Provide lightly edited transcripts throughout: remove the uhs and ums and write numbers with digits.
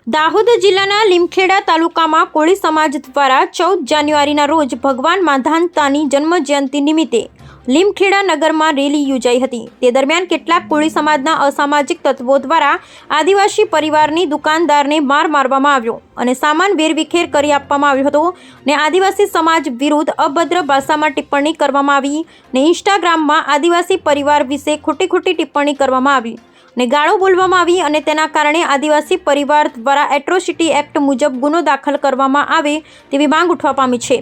દાહોદ જિલ્લાના લીમખેડા તાલુકામાં કોળી સમાજ દ્વારા 14 જાન્યુઆરીના રોજ ભગવાન માધાનતાની જન્મજયંતિ નિમિત્તે લીમખેડા નગરમાં રેલી યોજાઈ હતી। તે દરમિયાન કેટલાક કોળી સમાજના અસામાજિક તત્વો દ્વારા આદિવાસી પરિવારની દુકાનદારને માર મારવામાં આવ્યો અને સામાન વેરવિખેર કરી આપવામાં આવ્યો હતો ને આદિવાસી સમાજ વિરુદ્ધ અભદ્ર ભાષામાં ટિપ્પણી કરવામાં આવી ને ઇન્સ્ટાગ્રામમાં આદિવાસી પરિવાર વિશે ખોટી ટિપ્પણી કરવામાં આવી ને ગાળો બોલવામાં આવી અને તેના કારણે આદિવાસી પરિવાર દ્વારા એટ્રોસિટી એક્ટ મુજબ ગુનો દાખલ કરવામાં આવે તેવી માંગ ઉઠવા પામી છે।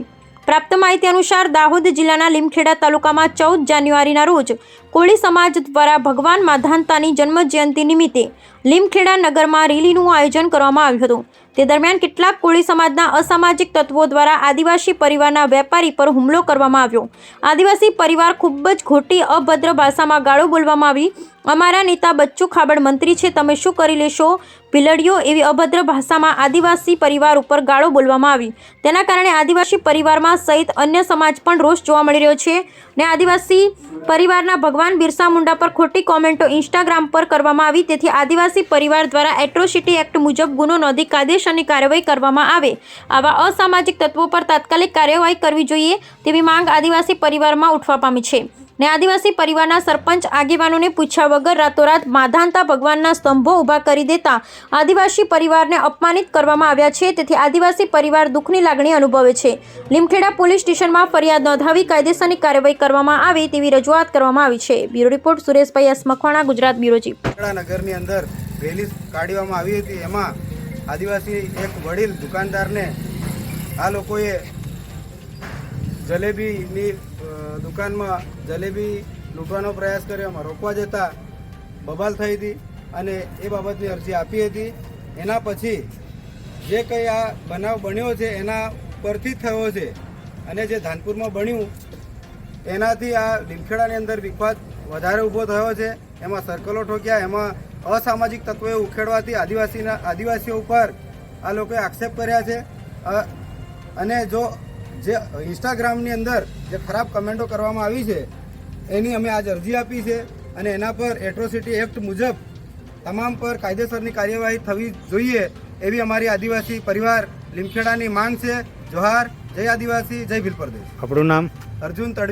પ્રાપ્ત માહિતી અનુસાર દાહોદ જિલ્લાના લીમખેડા તાલુકામાં 14 જાન્યુઆરીના રોજ કોળી સમાજ દ્વારા ભગવાન માધાનતાની જન્મજયંતિ નિમિત્તે લીમખેડા નગરમાં રેલીનું આયોજન કરવામાં આવ્યું હતું। તે દરમિયાન કેટલાક કોળી સમાજના અસામાજિક તત્વો દ્વારા આદિવાસી પરિવારના વેપારી પર હુમલો કરવામાં આવ્યો। આદિવાસી પરિવાર ખૂબ જ ખોટી અભદ્ર ભાષામાં ગાળો બોલવામાં આવી। અમારા નેતા બચ્ચુ ખાબડ મંત્રી છે, તમે શું કરી લેશો ભીલડીઓ, એવી અભદ્ર ભાષામાં આદિવાસી પરિવાર ઉપર ગાળો બોલવામાં આવી। તેના કારણે આદિવાસી પરિવારમાં સહિત અન્ય સમાજ પણ રોષ જોવા મળી રહ્યો છે ને આદિવાસી પરિવારના ભગવાન બિરસા મુંડા પર ખોટી કોમેન્ટો ઇન્સ્ટાગ્રામ પર કરવામાં આવી। તેથી આદિવાસી પરિવાર દ્વારા એટ્રોસિટી એક્ટ મુજબ ગુનો નોંધી કાયદેસરની કાર્યવાહી કરવામાં આવે। આવા અસામાજિક તત્વો પર તાત્કાલિક કાર્યવાહી કરવી જોઈએ તેવી માંગ આદિવાસી પરિવારમાં ઉઠવા પામી છે ને આદિવાસી પરિવારના સરપંચ આગેવાનોને પૂછ્યા વગર રાતોરાત માધાનતા ભગવાનના સ્તંભો ઊભા કરી દેતા આદિવાસી પરિવારને અપમાનિત કરવામાં આવ્યા છે। તેથી આદિવાસી પરિવાર દુઃખની લાગણી અનુભવે છે। લીમખેડા પોલીસ સ્ટેશનમાં ફરિયાદ નોંધાવી કાયદેસરની કાર્યવાહી કરવામાં આવે તેવી રજૂઆત કરવામાં આવી છે। Bureau report Sureshbhai S Makwana, Gujarat bureau chief. નગરની અંદર રેલી કાઢવામાં આવી હતી। એમાં આદિવાસી એક વડીલ દુકાનદારને આ લોકોએ જલેબીની દુકાનમાં જલેબી લૂંટવાનો પ્રયાસ કર્યો। એમાં રોકવા જતાં બબાલ થઈ હતી અને એ બાબતની અરજી આપી હતી। એના પછી જે કંઈ આ બનાવ બન્યો છે એના પરથી થયો છે અને જે ધાનપુરમાં બન્યું એનાથી આ લીમખેડાની અંદર વિખવાદ વધારે ઊભો થયો છે। એમાં સર્કલો ઠોક્યા, એમાં અસામાજિક તત્વોએ ઉખેડવાથી આદિવાસીઓ ઉપર આ લોકોએ આક્ષેપ કર્યા છે અને જે ઇન્સ્ટાગ્રામની અંદર જે ખરાબ કમેન્ટો કરવામાં આવી છે એની અમે આજ અરજી આપી છે અને એના પર એટ્રોસિટી એક્ટ મુજબ તમામ પર કાયદેસરની કાર્યવાહી થવી જોઈએ એવી અમારી આદિવાસી પરિવાર લીમખેડાની માંગ છે। જોહાર, જય આદિવાસી, જય ભીલ પ્રદેશ। આપણું નામ? અર્જુન તડવી।